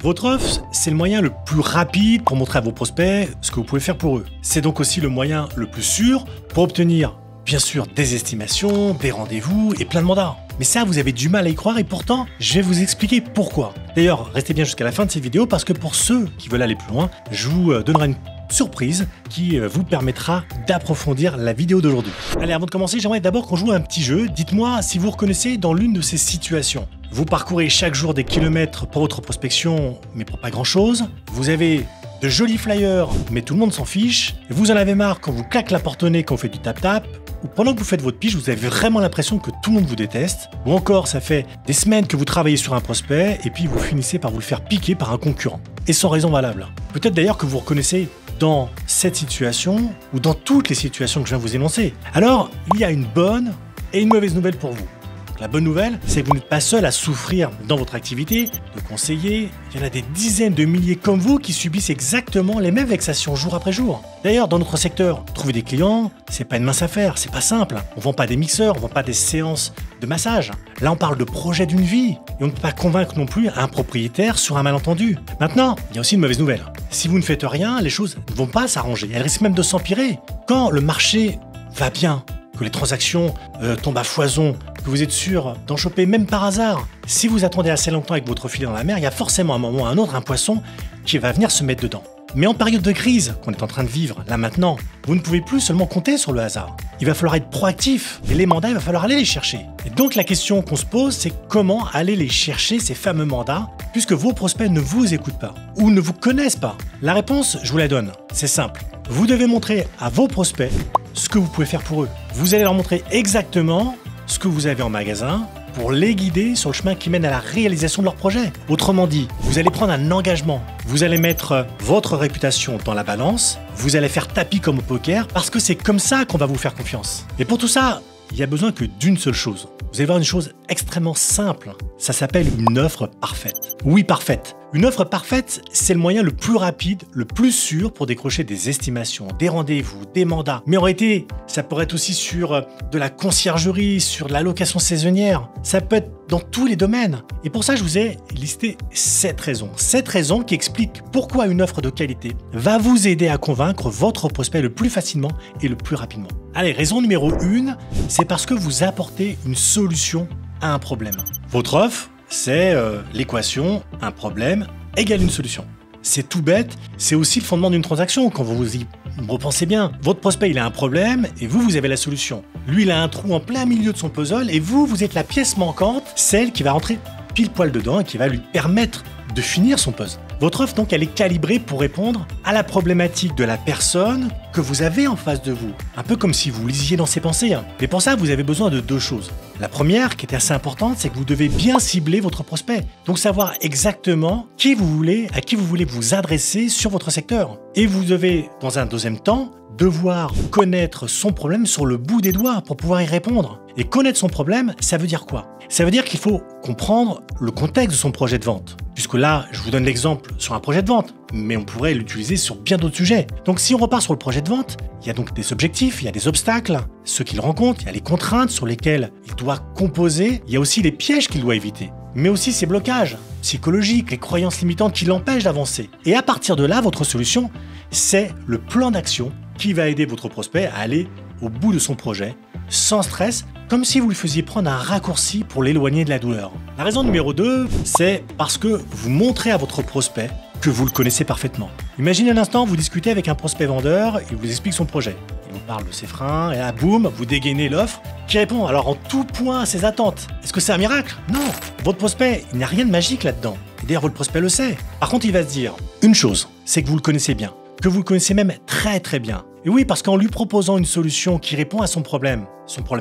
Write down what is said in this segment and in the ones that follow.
Votre offre, c'est le moyen le plus rapide pour montrer à vos prospects ce que vous pouvez faire pour eux. C'est donc aussi le moyen le plus sûr pour obtenir, bien sûr, des estimations, des rendez-vous et plein de mandats. Mais ça, vous avez du mal à y croire et pourtant, je vais vous expliquer pourquoi. D'ailleurs, restez bien jusqu'à la fin de cette vidéo parce que pour ceux qui veulent aller plus loin, je vous donnerai une surprise qui vous permettra d'approfondir la vidéo d'aujourd'hui. Allez, avant de commencer, j'aimerais d'abord qu'on joue à un petit jeu. Dites-moi si vous reconnaissez dans l'une de ces situations. Vous parcourez chaque jour des kilomètres pour votre prospection, mais pour pas grand-chose. Vous avez de jolis flyers, mais tout le monde s'en fiche. Vous en avez marre quand vous claquez la porte au nez, quand vous faites du tap-tap. Ou pendant que vous faites votre pitch, vous avez vraiment l'impression que tout le monde vous déteste. Ou encore, ça fait des semaines que vous travaillez sur un prospect et puis vous finissez par vous le faire piquer par un concurrent. Et sans raison valable. Peut-être d'ailleurs que vous reconnaissez dans cette situation ou dans toutes les situations que je viens de vous énoncer. Alors, il y a une bonne et une mauvaise nouvelle pour vous. La bonne nouvelle, c'est que vous n'êtes pas seul à souffrir dans votre activité de conseiller. Il y en a des dizaines de milliers comme vous qui subissent exactement les mêmes vexations jour après jour. D'ailleurs, dans notre secteur, trouver des clients, c'est pas une mince affaire, c'est pas simple. On vend pas des mixeurs, on vend pas des séances de massage. Là, on parle de projet d'une vie et on ne peut pas convaincre non plus un propriétaire sur un malentendu. Maintenant, il y a aussi une mauvaise nouvelle. Si vous ne faites rien, les choses ne vont pas s'arranger. Elles risquent même de s'empirer. Quand le marché va bien, que les transactions tombent à foison, que vous êtes sûr d'en choper même par hasard. Si vous attendez assez longtemps avec votre filet dans la mer, il y a forcément un moment ou un autre un poisson qui va venir se mettre dedans. Mais en période de crise qu'on est en train de vivre, là maintenant, vous ne pouvez plus seulement compter sur le hasard. Il va falloir être proactif et les mandats, il va falloir aller les chercher. Et donc la question qu'on se pose, c'est comment aller les chercher, ces fameux mandats, puisque vos prospects ne vous écoutent pas ou ne vous connaissent pas. La réponse, je vous la donne, c'est simple. Vous devez montrer à vos prospects ce que vous pouvez faire pour eux. Vous allez leur montrer exactement ce que vous avez en magasin pour les guider sur le chemin qui mène à la réalisation de leur projet. Autrement dit, vous allez prendre un engagement. Vous allez mettre votre réputation dans la balance. Vous allez faire tapis comme au poker parce que c'est comme ça qu'on va vous faire confiance. Et pour tout ça, il n'y a besoin que d'une seule chose. Vous allez voir une chose extrêmement simple. Ça s'appelle une offre parfaite. Oui, parfaite. Une offre parfaite, c'est le moyen le plus rapide, le plus sûr pour décrocher des estimations, des rendez-vous, des mandats. Mais en réalité, ça pourrait être aussi sur de la conciergerie, sur de la location saisonnière. Ça peut être dans tous les domaines. Et pour ça, je vous ai listé 7 raisons. 7 raisons qui expliquent pourquoi une offre de qualité va vous aider à convaincre votre prospect le plus facilement et le plus rapidement. Allez, raison numéro 1, c'est parce que vous apportez une solution à un problème. Votre offre, c'est l'équation, un problème égale une solution. C'est tout bête, c'est aussi le fondement d'une transaction quand vous y repensez bien. Votre prospect, il a un problème et vous avez la solution. Lui, il a un trou en plein milieu de son puzzle et vous êtes la pièce manquante, celle qui va rentrer pile poil dedans et qui va lui permettre de finir son puzzle. Votre offre, donc, elle est calibrée pour répondre à la problématique de la personne que vous avez en face de vous. Un peu comme si vous lisiez dans ses pensées. Mais pour ça, vous avez besoin de 2 choses. La première, qui est assez importante, c'est que vous devez bien cibler votre prospect. Donc savoir exactement à qui vous voulez vous adresser sur votre secteur. Et vous devez, dans un deuxième temps, devoir connaître son problème sur le bout des doigts pour pouvoir y répondre. Et connaître son problème, ça veut dire quoi? Ça veut dire qu'il faut comprendre le contexte de son projet de vente. Puisque là, je vous donne l'exemple sur un projet de vente, mais on pourrait l'utiliser sur bien d'autres sujets. Donc si on repart sur le projet de vente, il y a donc des objectifs, il y a des obstacles, ceux qu'il rencontre, il y a les contraintes sur lesquelles il doit composer, il y a aussi les pièges qu'il doit éviter, mais aussi ses blocages psychologiques, les croyances limitantes qui l'empêchent d'avancer. Et à partir de là, votre solution, c'est le plan d'action qui va aider votre prospect à aller au bout de son projet, sans stress, comme si vous lui faisiez prendre un raccourci pour l'éloigner de la douleur. La raison numéro 2, c'est parce que vous montrez à votre prospect que vous le connaissez parfaitement. Imaginez un instant, vous discutez avec un prospect vendeur, il vous explique son projet. Il vous parle de ses freins, et là, boum, vous dégainez l'offre qui répond alors en tout point à ses attentes. Est-ce que c'est un miracle? Non. Votre prospect, il n'y a rien de magique là-dedans. Et d'ailleurs, votre prospect le sait. Par contre, il va se dire une chose, c'est que vous le connaissez bien. Que vous le connaissez même très très bien. Et oui, parce qu'en lui proposant une solution qui répond à son problème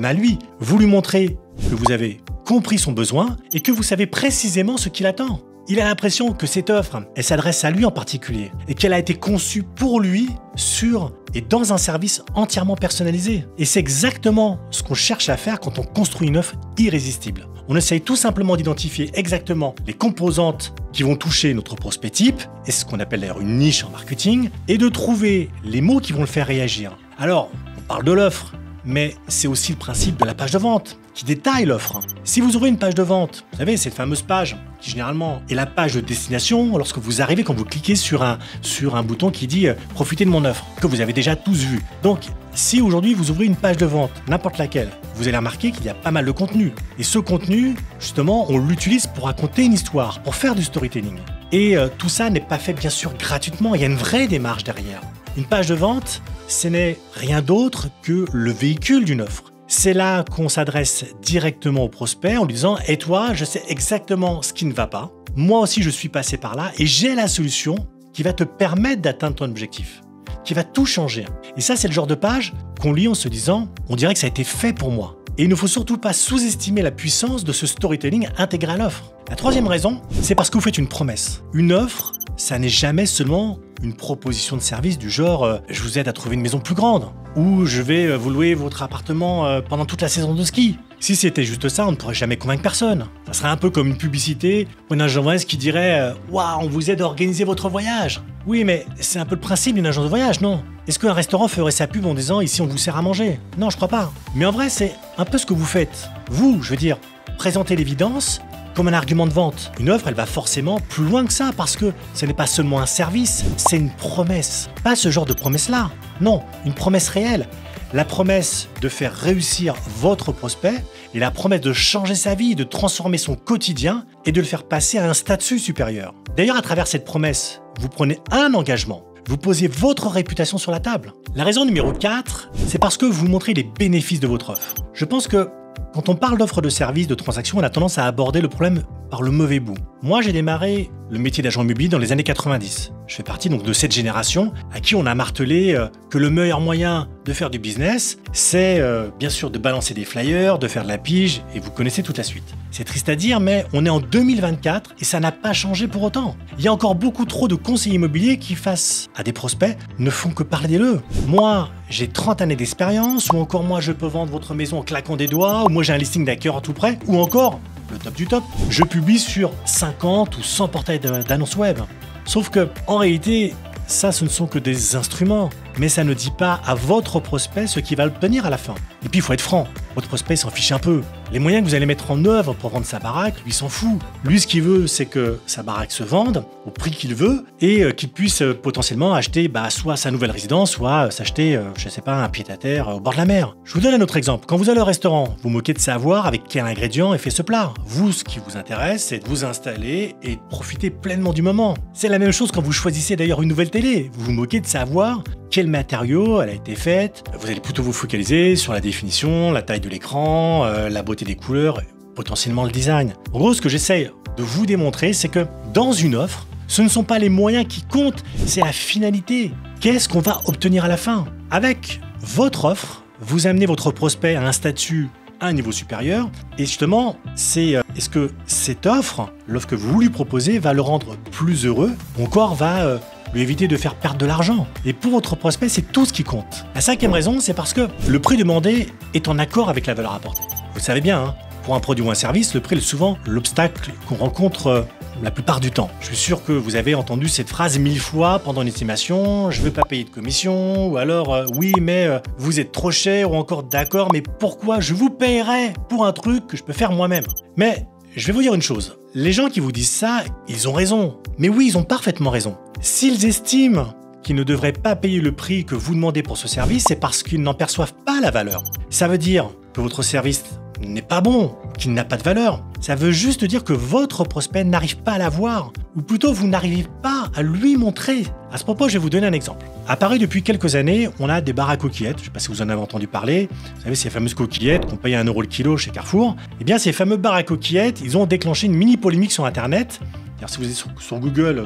à lui, vous lui montrez que vous avez compris son besoin et que vous savez précisément ce qu'il attend. Il a l'impression que cette offre, elle s'adresse à lui en particulier et qu'elle a été conçue pour lui sur et dans un service entièrement personnalisé. Et c'est exactement ce qu'on cherche à faire quand on construit une offre irrésistible. On essaye tout simplement d'identifier exactement les composantes qui vont toucher notre prospect type, et c'est ce qu'on appelle d'ailleurs une niche en marketing, et de trouver les mots qui vont le faire réagir. Alors, on parle de l'offre, mais c'est aussi le principe de la page de vente. qui détaille l'offre. Si vous ouvrez une page de vente, vous savez, cette fameuse page qui généralement est la page de destination lorsque vous arrivez, quand vous cliquez sur un bouton qui dit « Profitez de mon offre », que vous avez déjà tous vu. Donc, si aujourd'hui vous ouvrez une page de vente, n'importe laquelle, vous allez remarquer qu'il y a pas mal de contenu. Et ce contenu, justement, on l'utilise pour raconter une histoire, pour faire du storytelling. Et tout ça n'est pas fait bien sûr gratuitement, il y a une vraie démarche derrière. Une page de vente, ce n'est rien d'autre que le véhicule d'une offre. C'est là qu'on s'adresse directement au prospect en lui disant « Et toi, je sais exactement ce qui ne va pas. Moi aussi, je suis passé par là et j'ai la solution qui va te permettre d'atteindre ton objectif, qui va tout changer. » Et ça, c'est le genre de page qu'on lit en se disant « On dirait que ça a été fait pour moi. » Et il ne faut surtout pas sous-estimer la puissance de ce storytelling intégré à l'offre. La troisième raison, c'est parce que vous faites une promesse. Une offre, ça n'est jamais seulement une proposition de service du genre « Je vous aide à trouver une maison plus grande » ou « Je vais vous louer votre appartement pendant toute la saison de ski ». Si c'était juste ça, on ne pourrait jamais convaincre personne. Ça serait un peu comme une publicité ou une agence de voyage qui dirait « Waouh, on vous aide à organiser votre voyage ». Oui, mais c'est un peu le principe d'une agence de voyage, non? Est-ce qu'un restaurant ferait sa pub en disant « Ici, on vous sert à manger ». Non, je crois pas. Mais en vrai, c'est un peu ce que vous faites. Vous, je veux dire, présentez l'évidence comme un argument de vente. Une offre, elle va forcément plus loin que ça parce que ce n'est pas seulement un service, c'est une promesse. Pas ce genre de promesse-là. Non, une promesse réelle. La promesse de faire réussir votre prospect et la promesse de changer sa vie, de transformer son quotidien et de le faire passer à un statut supérieur. D'ailleurs, à travers cette promesse, vous prenez un engagement. Vous posez votre réputation sur la table. La raison numéro 4, c'est parce que vous montrez les bénéfices de votre offre. Je pense que quand on parle d'offres de services, de transactions, on a tendance à aborder le problème par le mauvais bout. Moi, j'ai démarré le métier d'agent immobilier dans les années 90. Je fais partie donc de cette génération à qui on a martelé que le meilleur moyen de faire du business, c'est bien sûr de balancer des flyers, de faire de la pige, et vous connaissez toute la suite. C'est triste à dire, mais on est en 2024 et ça n'a pas changé pour autant. Il y a encore beaucoup trop de conseillers immobiliers qui, face à des prospects, ne font que parler d'eux. Moi, j'ai 30 années d'expérience, ou encore moi, je peux vendre votre maison en claquant des doigts, ou moi, j'ai un listing d'acquéreurs tout près, ou encore, le top du top, je publie sur 50 ou 100 portails d'annonces web. Sauf que, en réalité, ça, ce ne sont que des instruments, mais ça ne dit pas à votre prospect ce qu'il va obtenir à la fin. Et puis, il faut être franc, votre prospect s'en fiche un peu. Les moyens que vous allez mettre en œuvre pour vendre sa baraque, lui s'en fout. Lui, ce qu'il veut, c'est que sa baraque se vende au prix qu'il veut et qu'il puisse potentiellement acheter soit sa nouvelle résidence, soit s'acheter, je sais pas, un pied-à-terre au bord de la mer. Je vous donne un autre exemple. Quand vous allez au restaurant, vous moquez de savoir avec quel ingrédient est fait ce plat. Vous, ce qui vous intéresse, c'est de vous installer et de profiter pleinement du moment. C'est la même chose quand vous choisissez d'ailleurs une nouvelle télé. Vous vous moquez de savoir quel matériau elle a été faite. Vous allez plutôt vous focaliser sur la définition, la taille de l'écran, la beauté des couleurs, potentiellement le design. En gros, ce que j'essaye de vous démontrer, c'est que dans une offre, ce ne sont pas les moyens qui comptent, c'est la finalité. Qu'est-ce qu'on va obtenir à la fin? Avec votre offre, vous amenez votre prospect à un statut à un niveau supérieur. Et justement, c'est est-ce que cette offre, l'offre que vous lui proposez, va le rendre plus heureux ou encore va lui éviter de faire perdre de l'argent. Et pour votre prospect, c'est tout ce qui compte. La cinquième raison, c'est parce que le prix demandé est en accord avec la valeur apportée. Vous le savez bien, hein, pour un produit ou un service, le prix est souvent l'obstacle qu'on rencontre la plupart du temps. Je suis sûr que vous avez entendu cette phrase 1000 fois pendant une estimation, je ne veux pas payer de commission, ou alors oui mais vous êtes trop cher, ou encore d'accord mais pourquoi je vous paierais pour un truc que je peux faire moi-même. Mais je vais vous dire une chose, les gens qui vous disent ça, ils ont raison. Mais oui, ils ont parfaitement raison. S'ils estiment qu'ils ne devraient pas payer le prix que vous demandez pour ce service, c'est parce qu'ils n'en perçoivent pas la valeur. Ça veut dire que votre service n'est pas bon, qu'il n'a pas de valeur. Ça veut juste dire que votre prospect n'arrive pas à la voir, ou plutôt vous n'arrivez pas à lui montrer. À ce propos, je vais vous donner un exemple. À Paris, depuis quelques années, on a des bars à coquillettes. Je ne sais pas si vous en avez entendu parler. Vous savez, ces fameuses coquillettes qu'on paye à 1 € le kilo chez Carrefour. Eh bien, ces fameux bars à coquillettes, ils ont déclenché une mini polémique sur Internet. Alors, si vous êtes sur Google,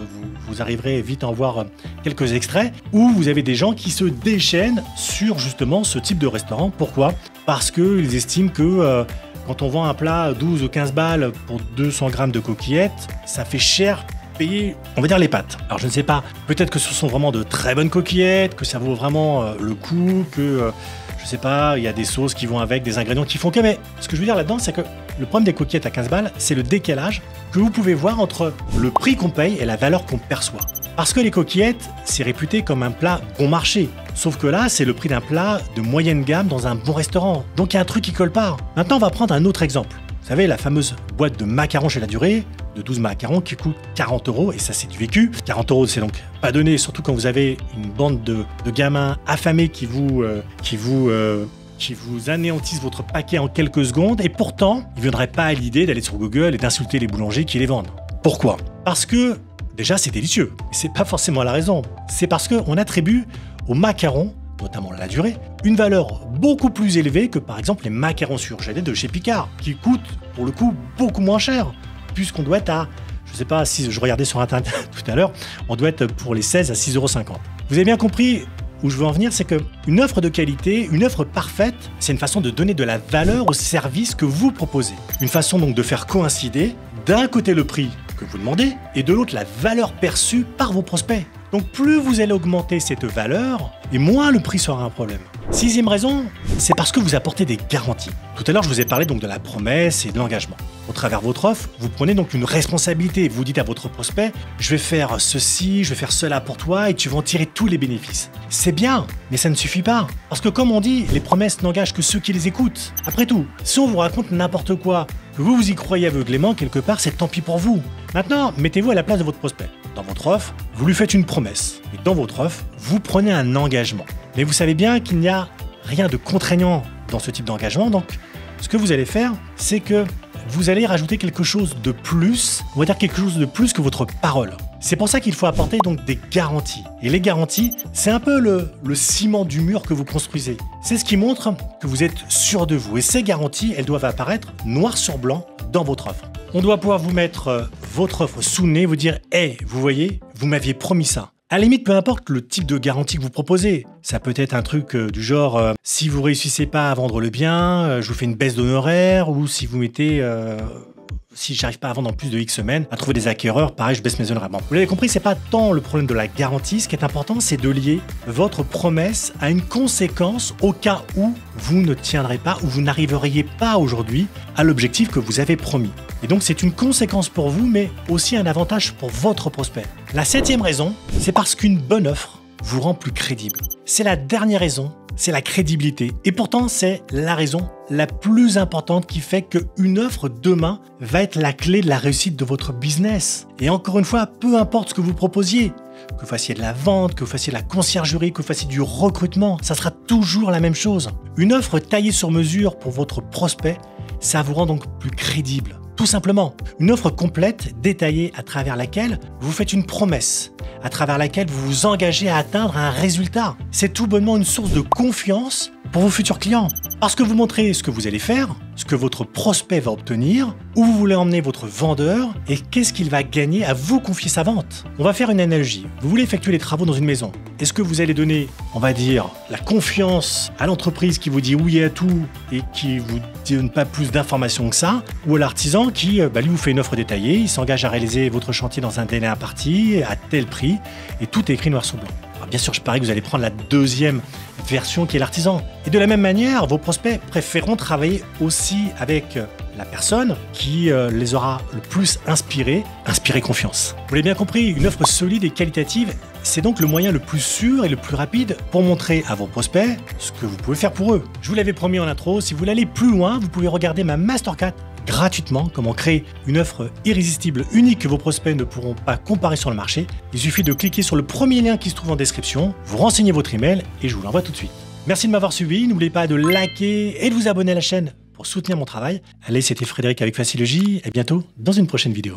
vous arriverez vite à en voir quelques extraits, où vous avez des gens qui se déchaînent sur justement ce type de restaurant. Pourquoi? Parce qu'ils estiment que quand on vend un plat 12 ou 15 balles pour 200 grammes de coquillettes, ça fait cher payer, on va dire, les pâtes. Alors je ne sais pas, peut-être que ce sont vraiment de très bonnes coquillettes, que ça vaut vraiment le coup, que je sais pas, il y a des sauces qui vont avec, des ingrédients qui font que... Mais ce que je veux dire là-dedans, c'est que le problème des coquillettes à 15 balles, c'est le décalage que vous pouvez voir entre le prix qu'on paye et la valeur qu'on perçoit. Parce que les coquillettes, c'est réputé comme un plat bon marché. Sauf que là, c'est le prix d'un plat de moyenne gamme dans un bon restaurant. Donc il y a un truc qui colle pas. Maintenant, on va prendre un autre exemple. Vous savez, la fameuse boîte de macarons chez La Durée, de 12 macarons qui coûte 40 €, et ça c'est du vécu. 40 €, c'est donc pas donné, surtout quand vous avez une bande de gamins affamés qui vous anéantissent votre paquet en quelques secondes, et pourtant, ils ne viendraient pas à l'idée d'aller sur Google et d'insulter les boulangers qui les vendent. Pourquoi? Parce que, déjà, c'est délicieux. Et c'est pas forcément la raison. C'est parce qu'on attribue aux macarons, notamment La Durée, une valeur beaucoup plus élevée que par exemple les macarons surgelés de chez Picard, qui coûtent pour le coup beaucoup moins cher, puisqu'on doit être à, je sais pas si je regardais sur internet tout à l'heure, on doit être pour les 16 à 6,50 €. Vous avez bien compris où je veux en venir, c'est qu'une offre de qualité, une offre parfaite, c'est une façon de donner de la valeur au service que vous proposez. Une façon donc de faire coïncider d'un côté le prix que vous demandez et de l'autre la valeur perçue par vos prospects. Donc plus vous allez augmenter cette valeur, et moins le prix sera un problème. Sixième raison, c'est parce que vous apportez des garanties. Tout à l'heure, je vous ai parlé donc de la promesse et de l'engagement. Au travers de votre offre, vous prenez donc une responsabilité. Vous dites à votre prospect, je vais faire ceci, je vais faire cela pour toi et tu vas en tirer tous les bénéfices. C'est bien, mais ça ne suffit pas. Parce que comme on dit, les promesses n'engagent que ceux qui les écoutent. Après tout, si on vous raconte n'importe quoi, que vous y croyez aveuglément, quelque part, c'est tant pis pour vous. Maintenant, mettez-vous à la place de votre prospect. Dans votre offre, vous lui faites une promesse. Et dans votre offre, vous prenez un engagement. Mais vous savez bien qu'il n'y a rien de contraignant dans ce type d'engagement. Donc, ce que vous allez faire, c'est que vous allez rajouter quelque chose de plus, on va dire quelque chose de plus que votre parole. C'est pour ça qu'il faut apporter donc des garanties. Et les garanties, c'est un peu le ciment du mur que vous construisez. C'est ce qui montre que vous êtes sûr de vous. Et ces garanties, elles doivent apparaître noir sur blanc dans votre offre. On doit pouvoir vous mettre votre offre sous le nez, vous dire « Hey, vous voyez, vous m'aviez promis ça ». À la limite, peu importe le type de garantie que vous proposez. Ça peut être un truc du genre si vous réussissez pas à vendre le bien, je vous fais une baisse d'honoraires, ou si vous mettez si j'arrive pas à vendre en plus de X semaines, à trouver des acquéreurs, pareil, je baisse mes honoraires. Bon, vous l'avez compris, c'est pas tant le problème de la garantie. Ce qui est important, c'est de lier votre promesse à une conséquence au cas où vous ne tiendrez pas ou vous n'arriveriez pas aujourd'hui à l'objectif que vous avez promis. Et donc, c'est une conséquence pour vous, mais aussi un avantage pour votre prospect. La septième raison, c'est parce qu'une bonne offre vous rend plus crédible. C'est la dernière raison, c'est la crédibilité. Et pourtant, c'est la raison la plus importante qui fait qu'une offre demain va être la clé de la réussite de votre business. Et encore une fois, peu importe ce que vous proposiez, que vous fassiez de la vente, que vous fassiez de la conciergerie, que vous fassiez du recrutement, ça sera toujours la même chose. Une offre taillée sur mesure pour votre prospect, ça vous rend donc plus crédible. Tout simplement, une offre complète, détaillée, à travers laquelle vous faites une promesse, à travers laquelle vous vous engagez à atteindre un résultat. C'est tout bonnement une source de confiance pour vos futurs clients. Parce que vous montrez ce que vous allez faire, ce que votre prospect va obtenir, où vous voulez emmener votre vendeur et qu'est-ce qu'il va gagner à vous confier sa vente. On va faire une analogie. Vous voulez effectuer les travaux dans une maison. Est-ce que vous allez donner, on va dire, la confiance à l'entreprise qui vous dit oui à tout et qui vous donne pas plus d'informations que ça, ou à l'artisan qui lui vous fait une offre détaillée, il s'engage à réaliser votre chantier dans un délai imparti, à tel prix, et tout est écrit noir sur blanc. Alors bien sûr, je parie que vous allez prendre la deuxième version qui est l'artisan. Et de la même manière, vos prospects préféreront travailler aussi avec la personne qui les aura le plus inspiré confiance. Vous l'avez bien compris, une offre solide et qualitative, c'est donc le moyen le plus sûr et le plus rapide pour montrer à vos prospects ce que vous pouvez faire pour eux. Je vous l'avais promis en intro, si vous voulez aller plus loin, vous pouvez regarder ma Masterclass gratuitement, comment créer une offre irrésistible, unique que vos prospects ne pourront pas comparer sur le marché. Il suffit de cliquer sur le premier lien qui se trouve en description, vous renseignez votre email et je vous l'envoie tout de suite. Merci de m'avoir suivi, n'oubliez pas de liker et de vous abonner à la chaîne pour soutenir mon travail. Allez, c'était Frédéric avec Facile J, et bientôt dans une prochaine vidéo.